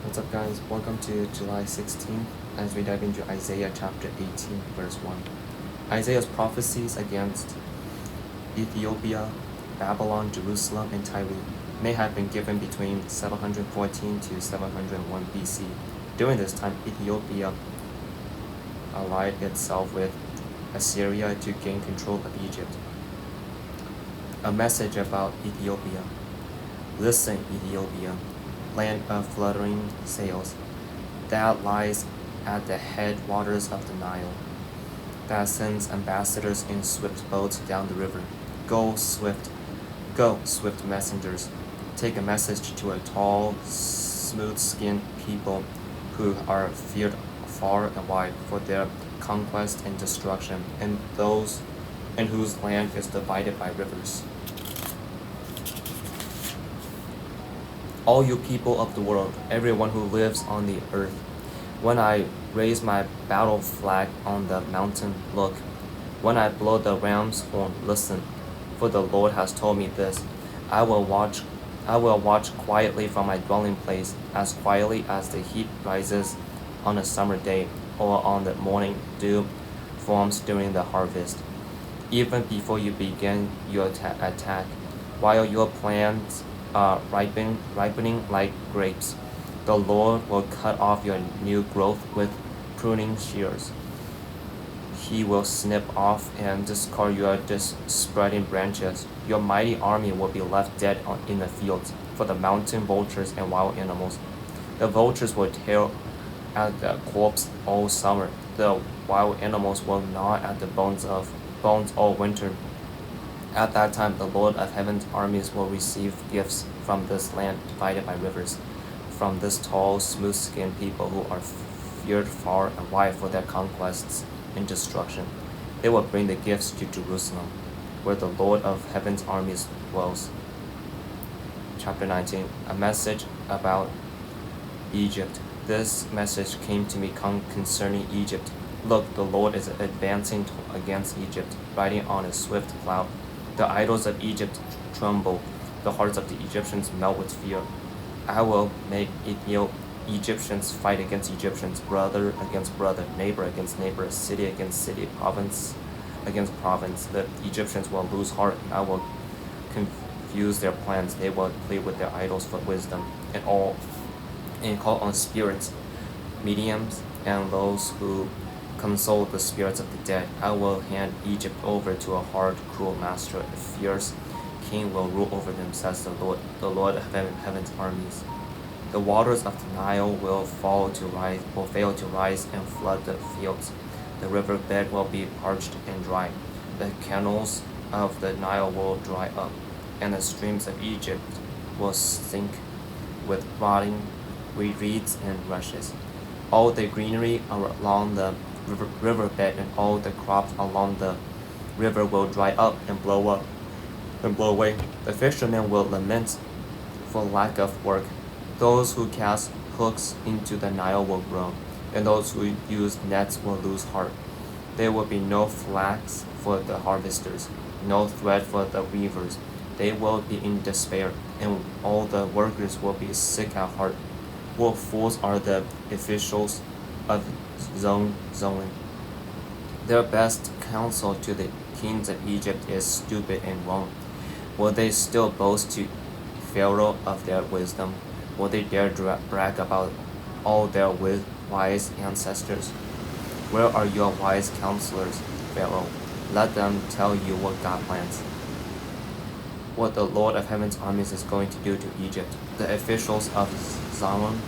What's up, guys? Welcome to July 16th as we dive into Isaiah chapter 18, verse 1. Isaiah's prophecies against Ethiopia, Babylon, Jerusalem, and Tyre may have been given between 714 to 701 BC. During this time, Ethiopia allied itself with Assyria to gain control of Egypt. A message about Ethiopia. Listen, Ethiopia, land of fluttering sails, that lies at the headwaters of the Nile, that sends ambassadors in swift boats down the river. Go, swift messengers. Take a message to a tall, smooth-skinned people who are feared far and wide for their conquest and destruction, and those in whose land is divided by rivers. All you people of the world, everyone who lives on the earth, when I raise my battle flag on the mountain, look. When I blow the ram's horn, listen. For the Lord has told me this: I will watch quietly from my dwelling place, as quietly as the heat rises on a summer day, or on the morning dew forms during the harvest. Even before you begin your attack, while your plants are ripening like grapes, the Lord will cut off your new growth with pruning shears. He will snip off and discard your spreading branches. Your mighty army will be left dead in the fields for the mountain vultures and wild animals. The vultures will tear at the corpse all summer. The wild animals will gnaw at the bones all winter. At that time, the Lord of heaven's armies will receive gifts from this land divided by rivers, from this tall, smooth-skinned people who are feared far and wide for their conquests and destruction. They will bring the gifts to Jerusalem, where the Lord of heaven's armies dwells. Chapter 19, a message about Egypt. This message came to me concerning Egypt. Look, the Lord is advancing against Egypt, riding on a swift cloud. The idols of Egypt tremble. The hearts of the Egyptians melt with fear. I will make Egyptians fight against Egyptians, brother against brother, neighbor against neighbor, city against city, province against province. The Egyptians will lose heart, and I will confuse their plans. They will plead with their idols for wisdom, and call on spirits, mediums, and those who console the spirits of the dead. I will hand Egypt over to a hard, cruel master. A fierce king will rule over them, says the Lord of heaven's armies. The waters of the Nile will fail to rise and flood the fields. The riverbed will be parched and dry. The canals of the Nile will dry up, and the streams of Egypt will sink with rotting reeds and rushes. All the greenery along the riverbed and all the crops along the river will dry up and blow away. The fishermen will lament for lack of work. Those who cast hooks into the Nile will groan, and those who use nets will lose heart. There will be no flax for the harvesters, no thread for the weavers. They will be in despair, and all the workers will be sick at heart. What fools are the officials of Zoan. Their best counsel to the kings of Egypt is stupid and wrong. Will they still boast to Pharaoh of their wisdom? Will they dare brag about all their wise ancestors? Where are your wise counselors, Pharaoh? Let them tell you what God plans, what the Lord of heaven's armies is going to do to Egypt. The officials of Zoan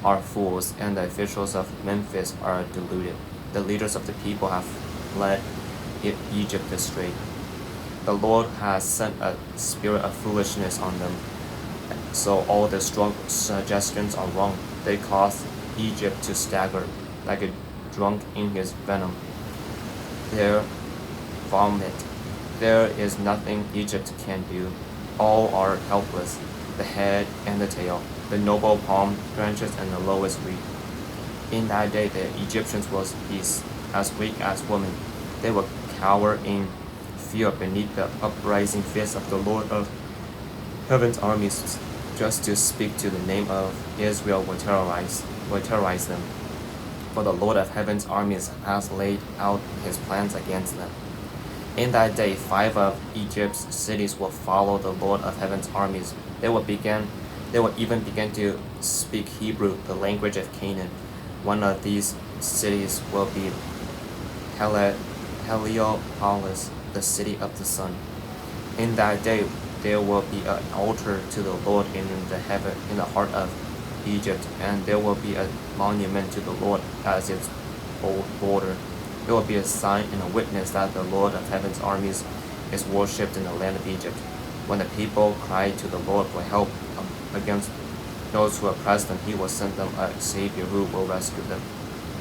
are fools, and the officials of Memphis are deluded. The leaders of the people have led Egypt astray. The Lord has sent a spirit of foolishness on them, so all their strong suggestions are wrong. They cause Egypt to stagger like a drunk in his venom. Their vomit. There is nothing Egypt can do. All are helpless, the head and the tail, the noble palm branches and the lowest reed. In that day the Egyptians will be as weak as women. They will cower in fear beneath the uprising fist of the Lord of heaven's armies. just to speak to the name of Israel will terrorize them. For the Lord of heaven's armies has laid out his plans against them. In that day, 5 of Egypt's cities will follow the Lord of heaven's armies. They will even begin to speak Hebrew, the language of Canaan. One of these cities will be Heliopolis, the city of the sun. In that day, there will be an altar to the Lord in the heart of Egypt, and there will be a monument to the Lord as its border. It will be a sign and a witness that the Lord of heaven's armies is worshipped in the land of Egypt. When the people cry to the Lord for help against those who oppress them, he will send them a Savior who will rescue them.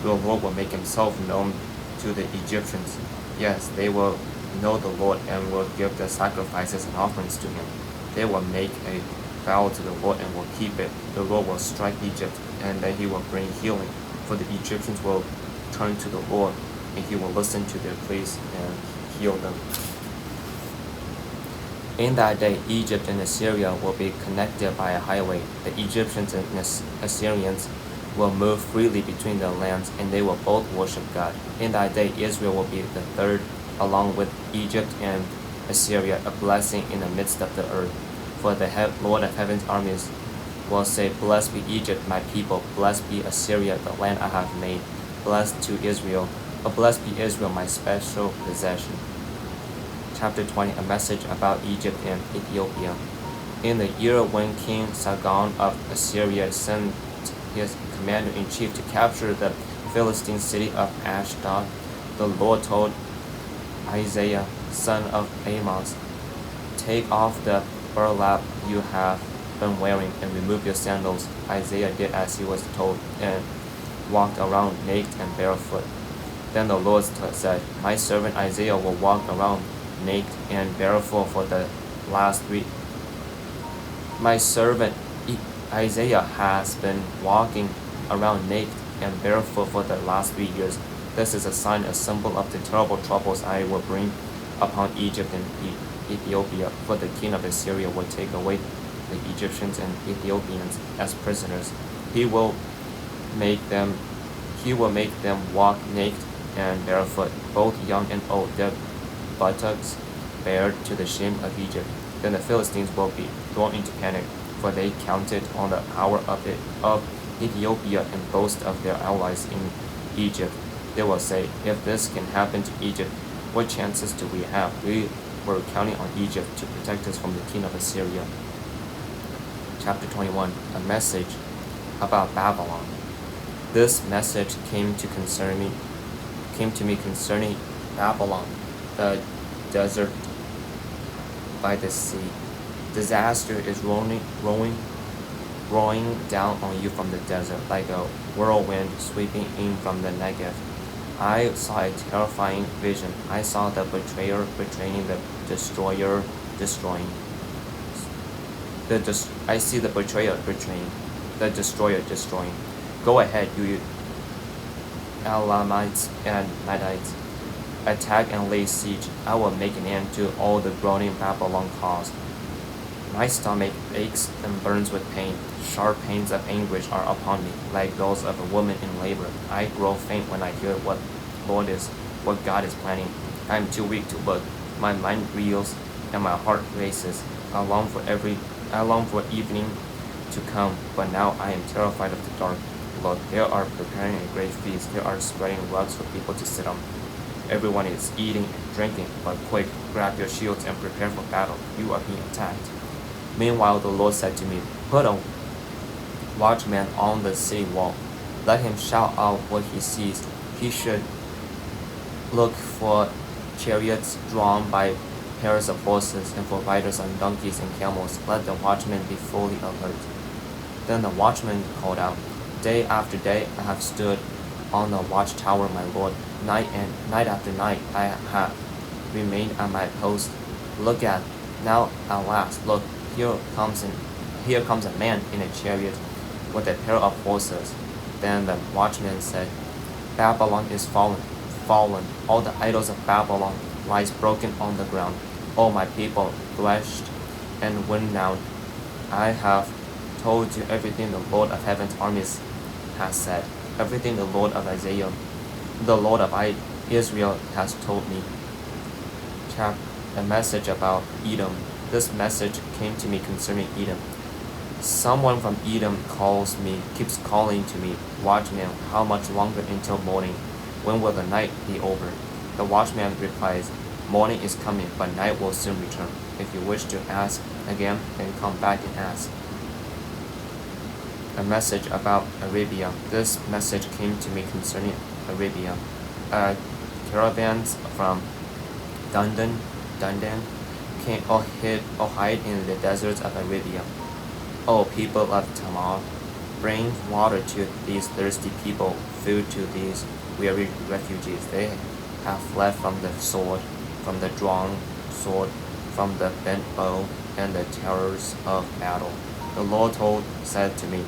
The Lord will make himself known to the Egyptians. Yes, they will know the Lord and will give their sacrifices and offerings to him. They will make a vow to the Lord and will keep it. The Lord will strike Egypt, and then he will bring healing, for the Egyptians will turn to the Lord, and he will listen to their pleas and heal them. In that day, Egypt and Assyria will be connected by a highway. The Egyptians and Assyrians will move freely between the lands, and they will both worship God. In that day, Israel will be the third, along with Egypt and Assyria, a blessing in the midst of the earth. For the Lord of heaven's armies will say, Blessed be Egypt, my people. Blessed be Assyria, the land I have made. Blessed be Israel, my special possession. Chapter 20, a message about Egypt and Ethiopia. In the year when King Sargon of Assyria sent his commander-in-chief to capture the Philistine city of Ashdod, the Lord told Isaiah, son of Amos, Take off the burlap you have been wearing and remove your sandals. Isaiah did as he was told and walked around naked and barefoot. Then the Lord said, My servant Isaiah will walk around naked and barefoot for the last 3. My servant Isaiah has been walking around naked and barefoot for the last 3 years. This is a sign, a symbol of the terrible troubles I will bring upon Egypt and Ethiopia, for the king of Assyria will take away the Egyptians and Ethiopians as prisoners. He will make them walk naked and barefoot, both young and old, their buttocks bared to the shame of Egypt. Then the Philistines will be thrown into panic, for they counted on the power of Ethiopia and boast of their allies in Egypt. They will say, If this can happen to Egypt, what chances do we have? We were counting on Egypt to protect us from the king of Assyria. Chapter 21, a message about Babylon. This message came to me concerning Babylon, the desert by the sea. Disaster is rolling down on you from the desert like a whirlwind sweeping in from the Negev. I saw a terrifying vision. I saw the betrayer betraying the destroyer destroying. I see the betrayer betraying, the destroyer destroying. Go ahead, you Elamites and Medites. Attack and lay siege. I will make an end to all the groaning Babylon caused. My stomach aches and burns with pain. Sharp pains of anguish are upon me, like those of a woman in labor. I grow faint when I hear what God is planning. I am too weak to look. My mind reels and my heart races. I long for evening to come, but now I am terrified of the dark. Look, they are preparing a great feast. They are spreading rugs for people to sit on. Everyone is eating and drinking, but quick, grab your shields and prepare for battle. You are being attacked. Meanwhile, the Lord said to me, Put a watchman on the city wall. Let him shout out what he sees. He should look for chariots drawn by pairs of horses and for riders on donkeys and camels. Let the watchman be fully alert. Then the watchman called out, Day after day I have stood on the watchtower, my Lord. Night after night I have remained at my post. Look at now at last. Look, here comes a man in a chariot with a pair of horses. Then the watchman said, Babylon is fallen. All the idols of Babylon lies broken on the ground. O my people, threshed and winnowed, I have told you everything the Lord of Heaven's armies has said, everything the Lord of Isaiah, the Lord of Israel has told me. A message about Edom. This message came to me concerning Edom. Someone from Edom keeps calling to me, Watchman, how much longer until morning? When will the night be over? The watchman replies, Morning is coming, but night will soon return. If you wish to ask again, then come back and ask. A message about Arabia. This message came to me concerning Arabia. Caravans from Dundan came or hide in the deserts of Arabia. O people of Tamar, bring water to these thirsty people, food to these weary refugees. They have fled from the sword, from the drawn sword, from the bent bow, and the terrors of battle. The Lord said to me,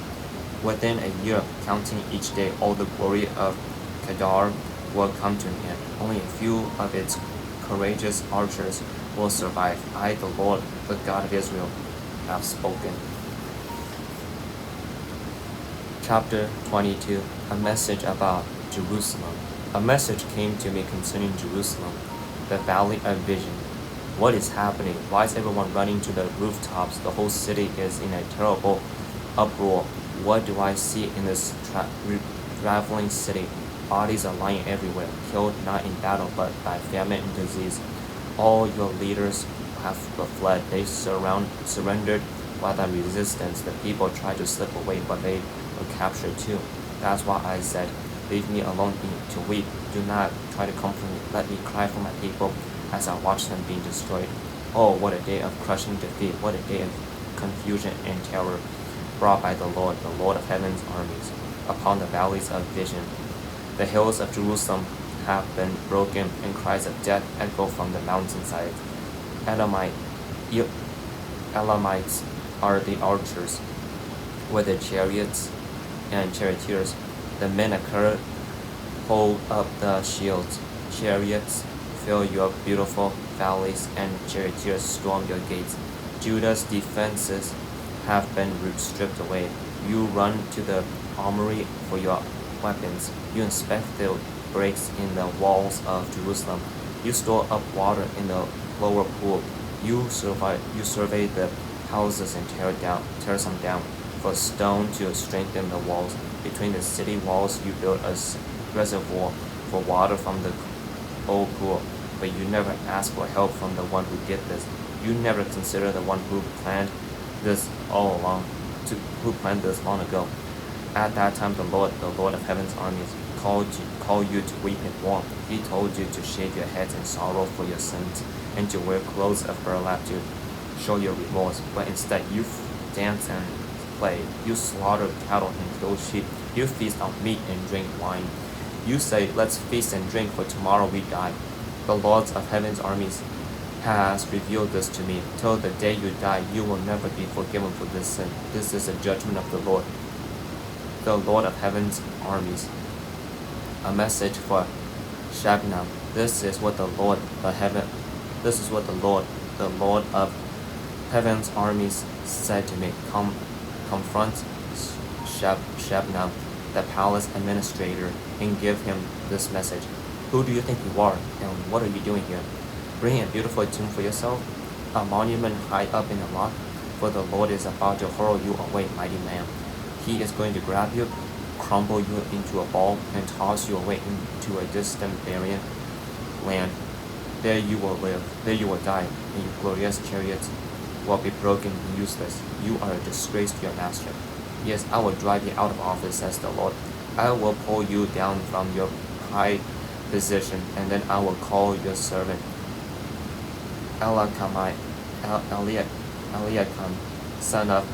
Within a year, counting each day, all the glory of Kedar will come to an end. Only a few of its courageous archers will survive. I, the Lord, the God of Israel, have spoken. Chapter 22. A message about Jerusalem. A message came to me concerning Jerusalem, the valley of vision. What is happening? Why is everyone running to the rooftops? The whole city is in a terrible uproar. What do I see in this traveling city? Bodies are lying everywhere, killed not in battle but by famine and disease. All your leaders have fled. They surrendered without resistance. The people tried to slip away, but they were captured too. That's why I said, Leave me alone to weep. Do not try to comfort me. Let me cry for my people as I watch them being destroyed. Oh, what a day of crushing defeat. What a day of confusion and terror brought by the Lord of Heaven's armies, upon the valleys of vision. The hills of Jerusalem have been broken, and cries of death echo from the mountainsides. Elamites are the archers, with the chariots and charioteers. The men occurred, hold up the shields. Chariots fill your beautiful valleys, and charioteers storm your gates. Judah's defenses have been stripped away. You run to the armory for your weapons. You inspect the breaks in the walls of Jerusalem. You store up water in the lower pool. You survey the houses and tear some down. For stone to strengthen the walls. Between the city walls you build a reservoir for water from the old pool. But you never ask for help from the one who did this. You never consider the one who planned this long ago. At that time the Lord of Heaven's armies, called you to weep and mourn. He told you to shave your heads in sorrow for your sins, and to wear clothes of burlap to show your remorse. But instead you dance and play. You slaughter cattle and kill sheep. You feast on meat and drink wine. You say, Let's feast and drink, for tomorrow we die. The Lord of Heaven's armies has revealed this to me. Till the day you die, you will never be forgiven for this sin. This is a judgment of the Lord of Heaven's armies. A message for Shabnam. This is what the Lord of Heaven's armies said to me. Confront Shabnam, the palace administrator, and give him this message. Who do you think you are, and what are you doing here? Bring a beautiful tomb for yourself, a monument high up in a rock, for the Lord is about to hurl you away, mighty man. He is going to grab you, crumble you into a ball, and toss you away into a distant barren land. There you will live, there you will die, and your glorious chariots will be broken and useless. You are a disgrace to your master. Yes, I will drive you out of office, says the Lord. I will pull you down from your high position, and then I will call your servant Eliakim, son of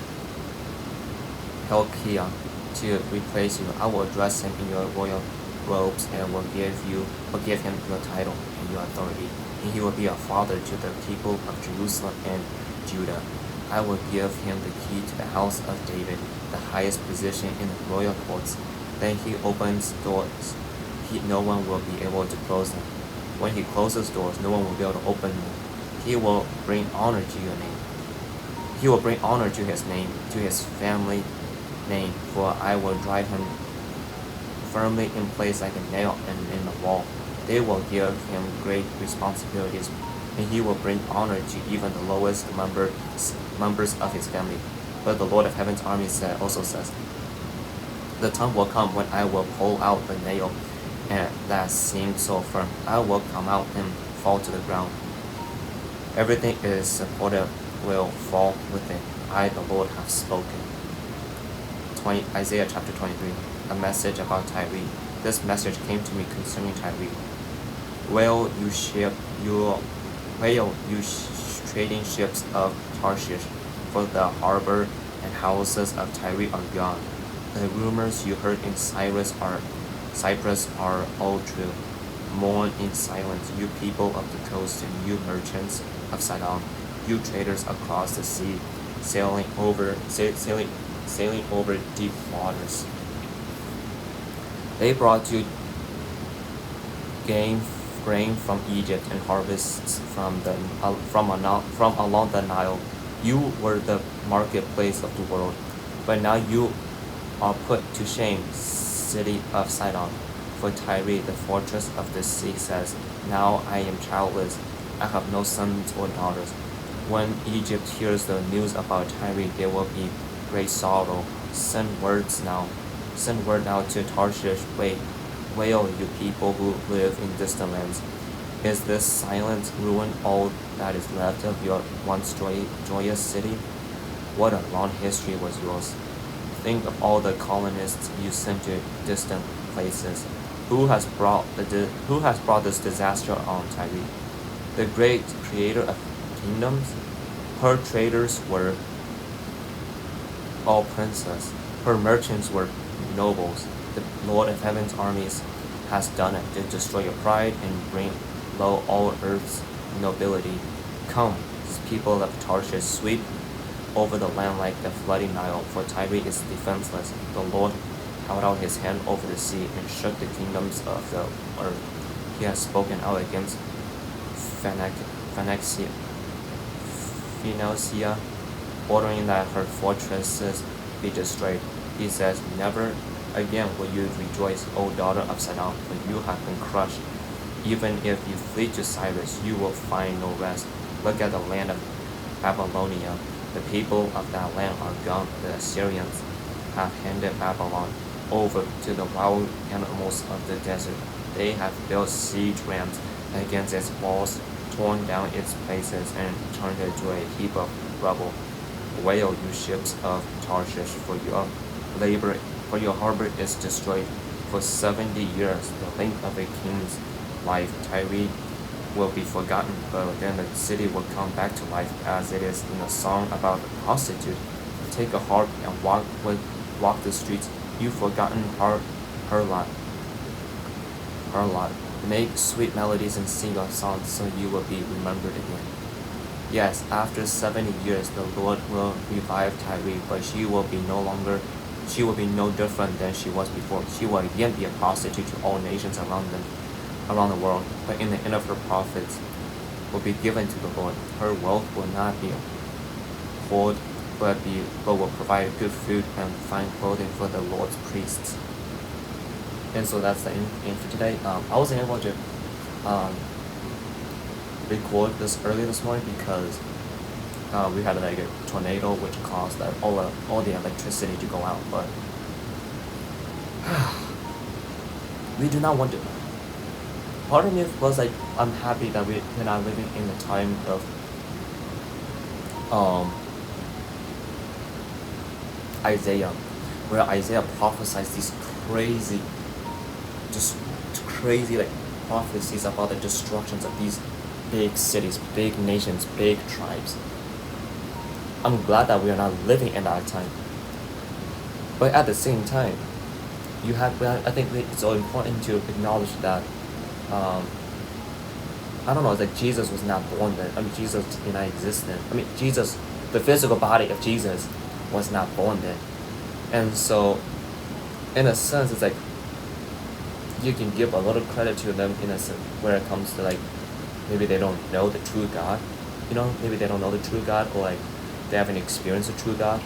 Hilkiah, to replace you. I will dress him in your royal robes and will give him your title and your authority, and he will be a father to the people of Jerusalem and Judah. I will give him the key to the house of David, the highest position in the royal courts. Then he opens doors. No one will be able to close them. When he closes doors, no one will be able to open them. He will bring honor to your name. He will bring honor to his name, to his family name, for I will drive him firmly in place like a nail and in the wall. They will give him great responsibilities, and he will bring honor to even the lowest members of his family. But the Lord of Heaven's army also says, the time will come when I will pull out the nail and that seemed so firm. I will come out and fall to the ground. Everything is supported will fall with it. I, the Lord, have spoken. Isaiah chapter 23, a message about Tyre. This message came to me concerning Tyre. Wail, you trading ships of Tarshish, for the harbor and houses of Tyre are gone. The rumors you heard in Cyprus are all true. Mourn in silence, you people of the coast, and you merchants of Sidon, you traders across the sea, sailing over deep waters. They brought you grain from Egypt and harvests from along the Nile. You were the marketplace of the world, but now you are put to shame, city of Sidon. For Tyre, the fortress of the sea, says, now I am childless, I have no sons or daughters. When Egypt hears the news about Tyre, there will be great sorrow. Send word now to Tarshish. Wail, you people who live in distant lands. Is this silent ruin all that is left of your once joyous city? What a long history was yours. Think of all the colonists you sent to distant places. Who has brought this disaster on Tyre? The great creator of kingdoms? Her traders were all princes. Her merchants were nobles. The Lord of Heaven's armies has done it to destroy your pride and bring low all earth's nobility. Come, people of Tarshish, sweep over the land like the flooding Nile, for Tyre is defenseless. The Lord held out his hand over the sea and shook the kingdoms of the earth. He has spoken out against Phoenicia, ordering that her fortresses be destroyed. He says, never again will you rejoice, O daughter of Sidon, for you have been crushed. Even if you flee to Cyrus, you will find no rest. Look at the land of Babylonia. The people of that land are gone. The Assyrians have handed Babylon over to the wild animals of the desert. They have built siege rams against its walls, torn down its places, and turned it to a heap of rubble. Wail, you ships of Tarshish, for your harbor is destroyed. For 70 years, the length of a king's life, Tyre will be forgotten, but then the city will come back to life, as it is in a song about a prostitute. Take a harp and walk the streets. You've forgotten her lot. Make sweet melodies and sing of songs, so you will be remembered again. Yes, after 70 years, the Lord will revive Tyre, but she will be no different than she was before. She will again be a prostitute to all nations around the world, but in the end of her profits will be given to the Lord. Her wealth will not be hoard, but will provide good food and fine clothing for the Lord's priests. And so that's the end for today. I wasn't able to record this early this morning because we had like a tornado which caused all the electricity to go out, but we do not want to. Part of me was like, I'm happy that we're not living in the time of Isaiah, where Isaiah prophesies these crazy like prophecies about the destructions of these big cities, big nations, big tribes. I'm glad that we are not living in that time. But at the same time, I think it's so important to acknowledge that it's like Jesus was not born then. Jesus did not exist then. Jesus, the physical body of Jesus was not born then. And so, in a sense, it's like, you can give a little credit to them in a sense where it comes to like, maybe they don't know the true God, maybe they don't know the true God, or like they haven't experienced a true God.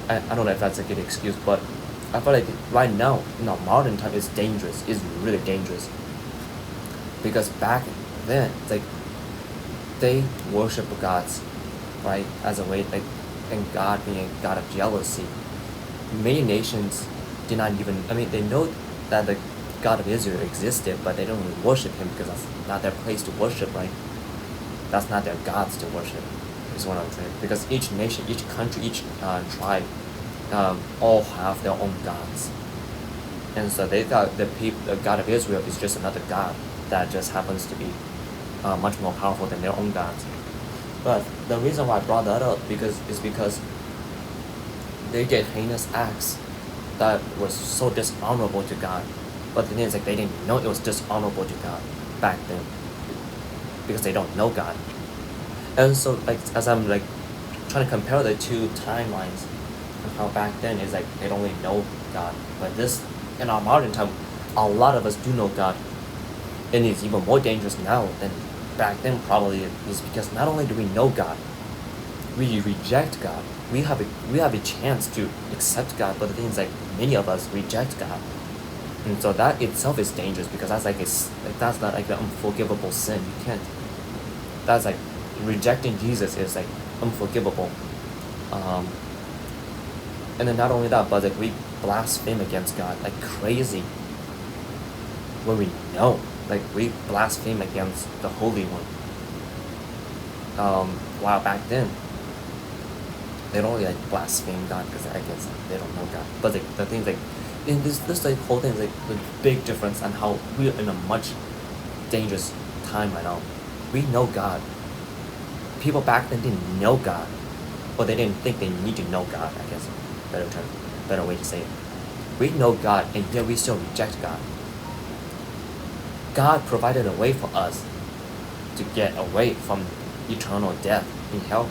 I don't know if that's a good excuse, but I feel like right now in our modern time it's dangerous. It's really dangerous. Because back then, like they worship gods, right, as a way like, and God being a God of jealousy. Many nations did not even. I mean, they know that the God of Israel existed, but they don't really worship him because that's not their place to worship, right? That's not their gods to worship. Is what I'm saying. Because each nation, each country, each tribe, all have their own gods, and so they thought the God of Israel is just another god that just happens to be much more powerful than their own gods. But the reason why I brought that up is because they did heinous acts that was so dishonorable to God. But the thing is, like, they didn't know it was dishonorable to God back then because they don't know God. And so, like, as I'm like trying to compare the two timelines of how back then is like they don't really know God, but this in our modern time, a lot of us do know God, and it's even more dangerous now than back then. Probably is because not only do we know God, we reject God. We have a chance to accept God, but the thing is, like, many of us reject God. And so that itself is dangerous because that's that's not like an unforgivable sin. You can't. That's like rejecting Jesus is like unforgivable. And then not only that, but like we blaspheme against God like crazy. When we know, like we blaspheme against the Holy One. While back then, they don't really like blaspheme God because I guess they don't know God. But like the thing is, like, in this like whole thing is like the big difference on how we're in a much dangerous time right now. We know God. People back then didn't know God, or they didn't think they need to know God. I guess better way to say it. We know God, and yet we still reject God. God provided a way for us to get away from eternal death in hell,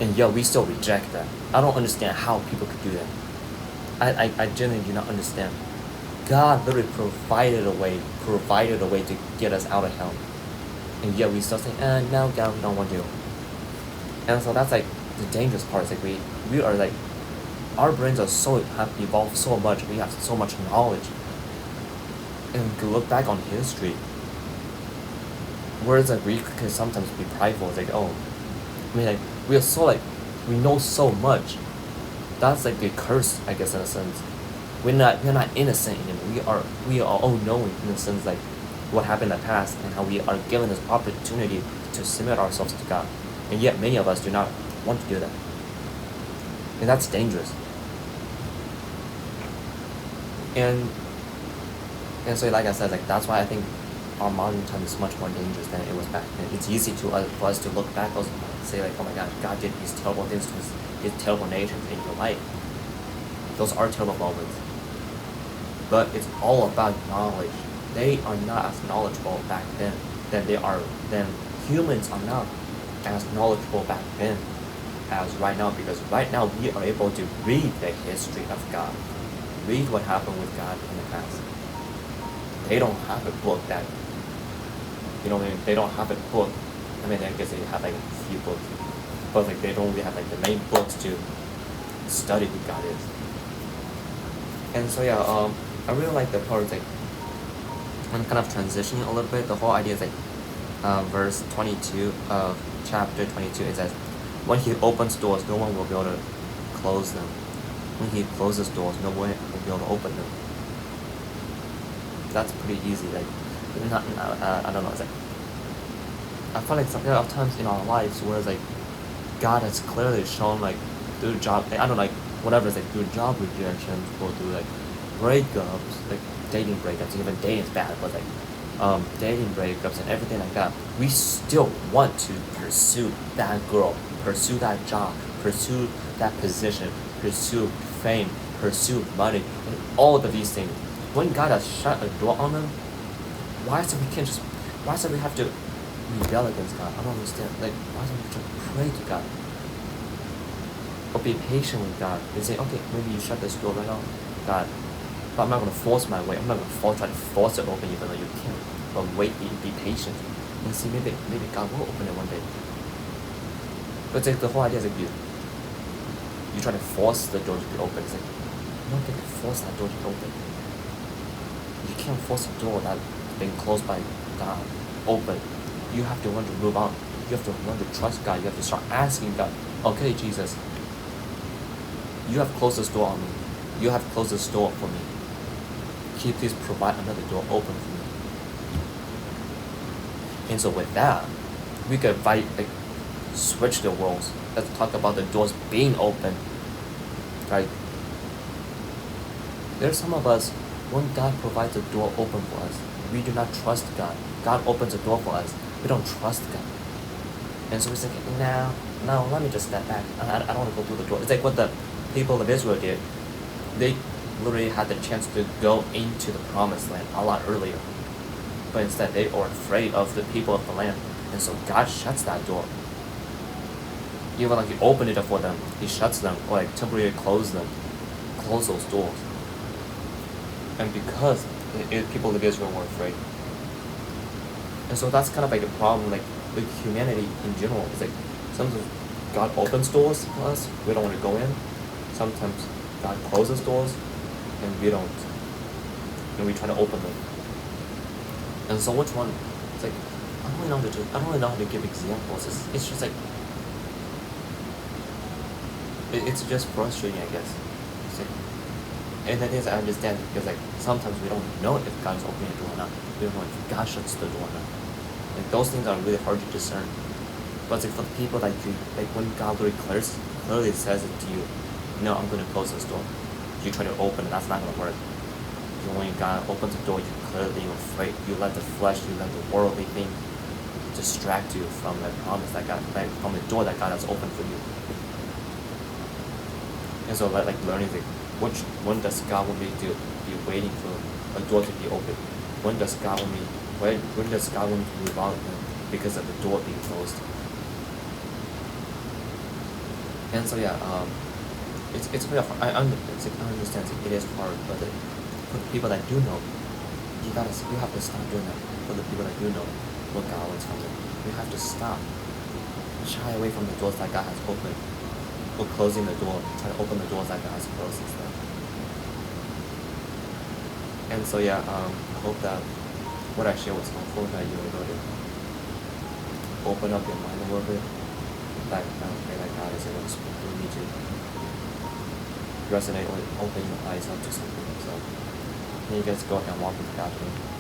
and yet we still reject that. I don't understand how people could do that. I genuinely do not understand. God literally provided a way to get us out of hell, and yet we still say, no, God, we don't want to. And so that's like the dangerous part. Is like we are like, our brains have evolved so much. We have so much knowledge, and to look back on history, words like we can sometimes be prideful. It's like, oh, I mean, like we are so like we know so much. That's like a curse, I guess, in a sense. We're not innocent anymore. We are all knowing in a sense, like what happened in the past and how we are given this opportunity to submit ourselves to God, and yet many of us do not want to do that, and that's dangerous. And so, like I said, like that's why I think our modern time is much more dangerous than it was back then. It's easy for us to look back and say like, oh my God, God did these terrible things to us, these terrible nations in your life. Those are terrible moments. But it's all about knowledge. They are not as knowledgeable back then than humans are not as knowledgeable back then as right now, because right now we are able to read the history of God, read what happened with God in the past. They don't have a book that, they don't have a book. I mean, I guess they have like a few books, but like they don't really have like the main books to study who God is. And so yeah, I really like the part like I'm kind of transitioning a little bit. The whole idea is like verse 22 of chapter 22. It says, when he opens doors, no one will be able to close them. When he closes doors, no one will be able to open them. That's pretty easy. Like, I don't know. It's like I feel like there are times in our lives where it's like God has clearly shown, like through job, I don't know, like whatever, it's like through job rejections or through like breakups, like dating breakups. Even dating is bad, but like dating breakups and everything like that, we still want to pursue that girl, pursue that job, pursue that position, pursue fame, pursue money, and all of these things. When God has shut a door on them, why is it we have to rebel against God? I don't understand. Like, why do we have to pray to God? Or be patient with God and say, okay, maybe you shut this door right now, God, but I'm not going to force my way. I'm not going to try to force it open even though you can't. But wait, be patient. and see maybe God will open it one day. But it's like the whole idea is like you try to force the door to be open. It's like no one can force that door to be open. You can't force a door that's been closed by God open. You have to learn to move on. You have to learn to trust God. You have to start asking God, okay, Jesus, you have closed this door on me. You have closed this door for me. Can you please provide another door open for me? And so with that, we could switch the roles. Let's talk about the doors being open. Right? There's some of us, when God provides a door open for us, we do not trust God. God opens a door for us. We don't trust God. And so we think, no, let me just step back. I don't want to go through the door. It's like what the people of Israel did. They literally had the chance to go into the promised land a lot earlier. But instead, they are afraid of the people of the land. And so God shuts that door. Even like He opened it up for them, He shuts them, or like temporarily close those doors. And because people of Israel were afraid. And so that's kind of like a problem, like with humanity in general. It's like sometimes God opens doors for us, we don't want to go in. Sometimes God closes doors, and we don't. And we try to open them. And so which one? It's like I don't really know how to give examples. It's just like it's just frustrating, I guess. It's like, and that is I understand because like sometimes we don't know if God is opening a door or not. We don't know if God shuts the door or not. Like those things are really hard to discern. But it's like for the people that you like when God clearly says it to you, no, I'm gonna close this door. You try to open it, that's not gonna work. So when God opens the door, you're afraid. You let the flesh, you let the worldly thing distract you from the promise that God, from the door that God has opened for you. And so like learning when does God want me to be waiting for a door to be open? When does God want me to move on because of the door being closed? And so it's really hard. I understand it is hard, but for the people that do know, you have to stop doing that. For the people that do know what God wants from them, you have to stop. Shy away from the doors that God has opened. Or closing the door, try to open the doors that God has closed instead. And so I hope that what I shared was helpful, that you were able to open up your mind a little bit. That I pray that God is able to speak through me to resonate or open your eyes up to something. So can you guys go ahead and walk with God today?